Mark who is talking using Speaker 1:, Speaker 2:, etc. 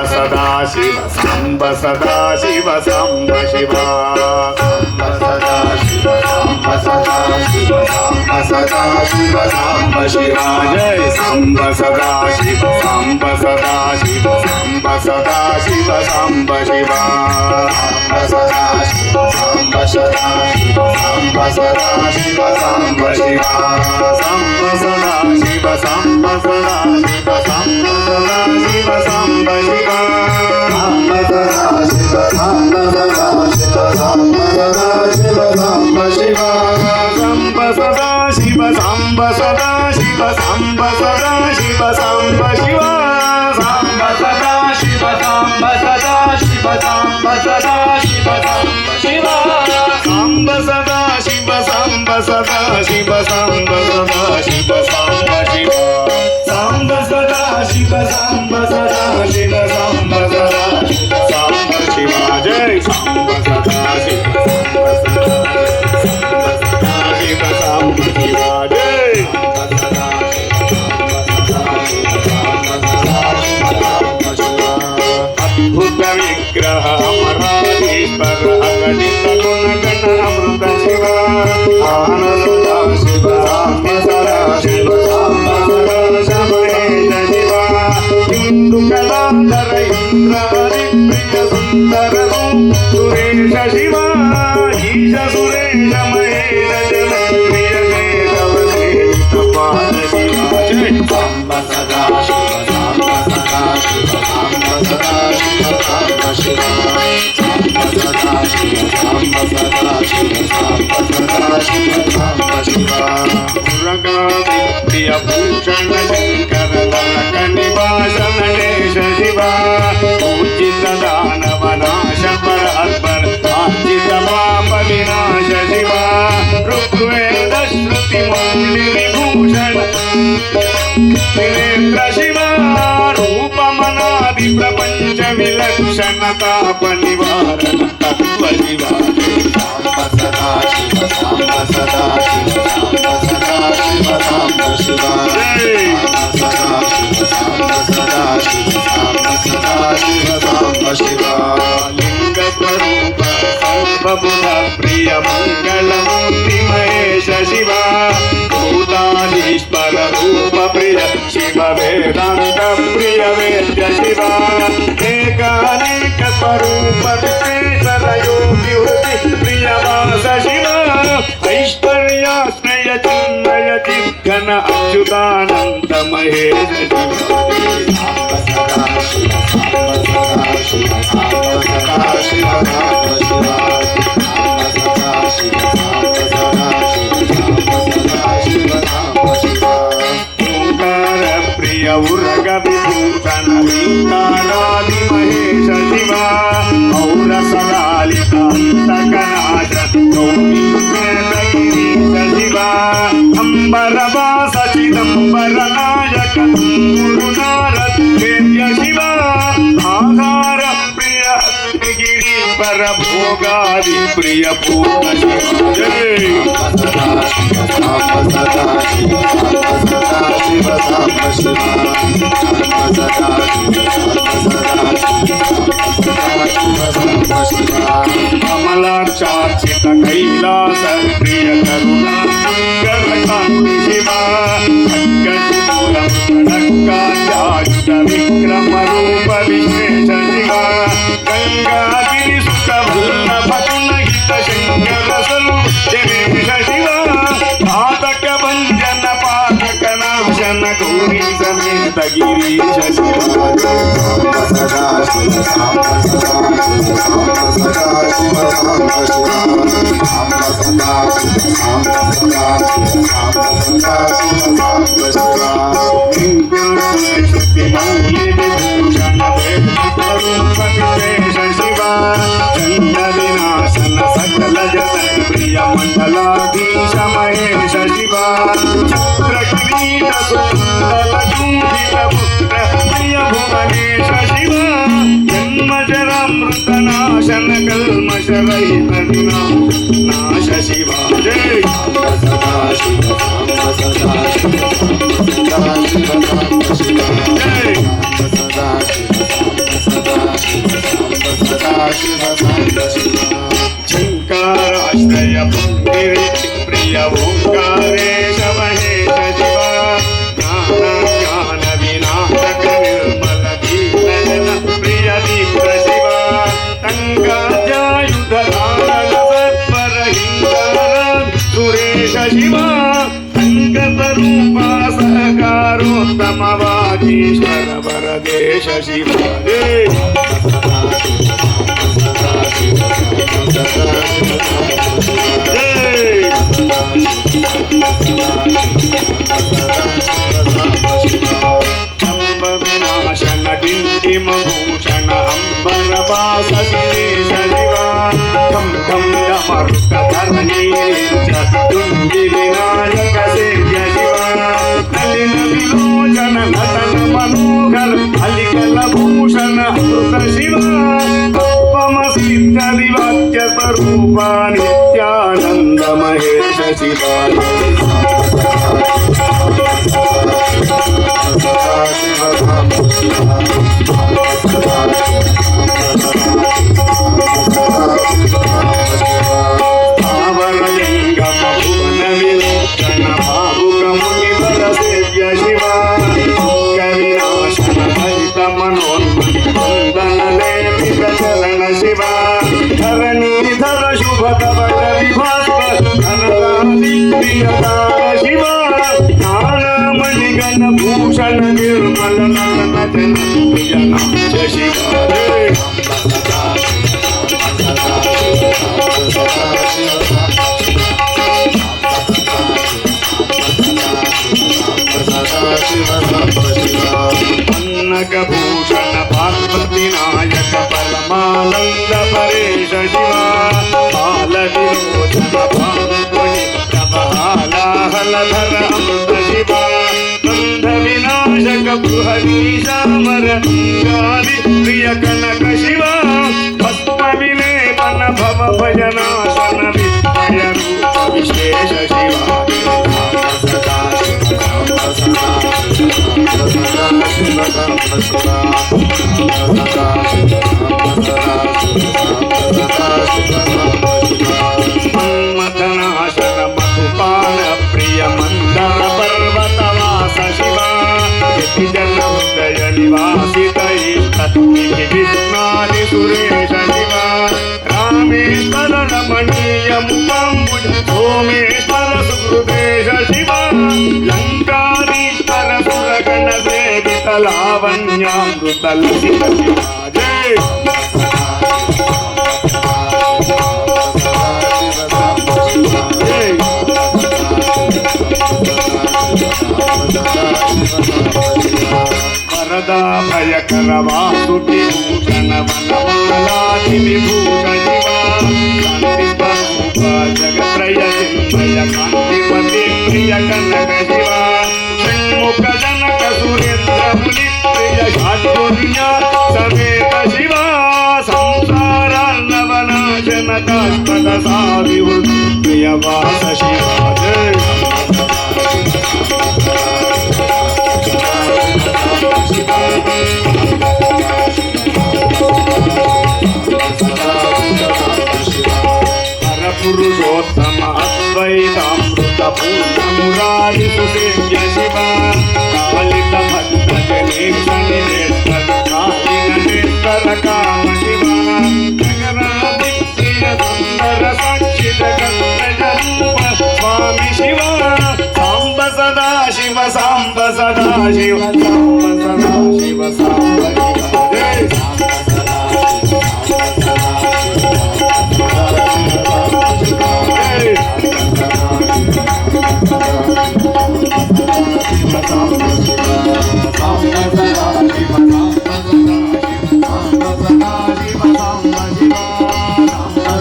Speaker 1: सदा शिव सांब सदा शिव सांब शिवा सदा शिव सांब सदा शिव सांब सदा शिव सांब शिवा जय सांब सदा शिव सांब सदा शिव सांब सदा शिव सांब शिवा सदा शिव सांब सदा शिव सांब सदा शिव सांब शिवा सांब सदा शिव सांब सदा शिव सांब सदा शिव सांब शिवा सांब सदा शिव सांब सदा शिव सांब सदा शिव सांब शिवा सांब सदा शिव सांब सदा शिव सांब सदा शिव सांब शिवा सांब सदा शिव सांब सदा शिव सांब सदा शिव सांब शिवा सांब सदा शिव सांब सदा शिव सांब सदा शिव सांब शिवा सांब सदा शिव सांब सदा शिव सांब सदा शिव सांब शिवा जय सांब सदा शिव सांब सदा शिव सांब शिवा जय अद्भुत विग्रह अमराधीश्वर अगणित गुणगण अमृत शिवा आनंद शिव सांब सदा शिव सांब सदा शमहेश शिवा इंदु कलाधर इंद्रादि प्रिय सुंदर सुरेश शिवा ईश सुरेश महेश जन प्रिय केशव पाद शिवा जय सांब सदा शिव सांब सदा शिव सांब सदा शिव सांब शिवा सांब सदा शिव सांब सदा शिव सांब सदा शिव सांब शिवा पुरगामि प्रिय भूषण शंकर दलक निवासन देश शिवा पूजित दानव नाश पर अर्पण आर्जित पाप विनाश शिवा ऋग्वेद श्रुति मौलि विभूषण त्रिनेत्र शिवा रूपमनादि प्रपंच विलक्षण ताप निवारण तत्व शिवा सांब सदा शिव सांब सदा शिव सांब सदा शिव सांब शिवा सदा शिव सांब सदा शिव सांब सदा शिव सांब शिवा लिंग स्वरूप सर्वबुध प्रिय मंगल मूर्ति महेश शिवा भूताधीश्वर रूप प्रिय शिव वेदांत प्रिय वेद्य शिवा एकानेक स्वरूप विश्वेश्वर योगी हृदि प्रिय वास शिवा ऐश्वर्याश्रय चिन्मय चिद्घन अच्युतानंद महेश शिवा सदा शिव सांब सदा शिव सांब सदा शिव सांब शिवा सदा शिव सांब सदा शिव सांब सदा शिव सांब शिवा ओंकार प्रिय उर्ग विभूषण ओंकारादि महेश शिवा और सदालित अंतकनाश गौरीश शिवा अंबर वास चिदंबर नायक गुरुनारद वेद्य शिवा आधार प्रिय गिरीवर भोगादि प्रिय पूर्ण शिवा जय सदा शिव सांब सदा शिव सांब सदा शिव सांब शिवा सांब सदा शिव सांब सदा शिव सांब शिवा कमलाक्षार्चित कैलास प्रिय करुणा कांति शिवा खड्गशूलम विक्रम रूप विश्वेश शिवा गंगागिरि सुत वल्लभ गुणहित शंकर स्वरूप जनेश शिवा पातक भंजन पातक नाशन गौरी समेत गिरीश शिवा सांब सदा शिव सांब सदा शिव सांब सदा शिव सांब शिवा सांब सदा शिव सांब सदा शिव सांब सदा शिव सांब शिवा शुद्धि मौलि विभूषण रूप विशेष शिवा चंड विनाशन सकल जतन प्रिय मंडलाधीश महेश शिवा चित्र किरीट सुंदर शोभित पुत्र प्रिय भुवनेश विशेष शिवा विनाशन डिंडिम भूषण अंबरवास शिवेश शिवा खम खम डमरुक धरणी तुंगी विनायक सेव्य शिवा नलिन विलोचन नटन मनोहर अलिकल भूषण अमृत शिवा पम सिद्धिवाक्य स्वरूपा नित्यानंद महेश शिवा स्थावरलिंगम भुवन विलोचन भावुक मुनिवर सेव्य शिवा कविनाशन हरित मनोन्मन्दन लेपित चरण शिवा धरणीधर शुभ कवच विभास्कर धनरादि प्रियदार शिवा ज्ञानमणिगण भूषण निर्मल नयन जन प्रियनाथ शिवा अन्नकभूषण पार्वती नायक परमानंद परेश शिवा बालविलोचन भानुगुणि प्रभालाहलधर अमृत शिवा बंध विनाशक बृहदीशामर गादि प्रिय कनक शिवा भस्म विलेपन भव भजनाशन विस्मय रूप विशेष शिवा मन्मथनाशन मधुपान प्रिय मंदर पर्वतवास शिवा जन हृदय निवासित इष्ट विघ्नानि सुरेश शिवा रामेश्वर रमणीय मुखम्बुज सोमेश्वर सुहृदेश शिवा लंकाधीश्वर सुरगण सेवित लावण्यामृत लसित शिवा जय वरदा भयकर वासुकी भूषण वनमालादि विभूषण शिवा शांति स्वरूप जगत्रय चिन्मय कांतिपति प्रिय कनक शिवा षण्मुख जनक सुरेंद्र मुनि प्रिय शात्पुण्य समेत शिवा संसारार्णवनाशन काष्पद साविवृत प्रिय वास शिवा जय पुरुषोत्तम अद्वैतामृत पूर्ण मुरारी सुसेव्य शिवा कालित भक्त जनेक्षण नेत्र कालिन नेत्र काम शिवा जगरादि प्रिय सुंदर साक्षी जगत रूप स्वामी शिवा सांब सदा शिव सांब सदा शिव सांब सदा शिव सांब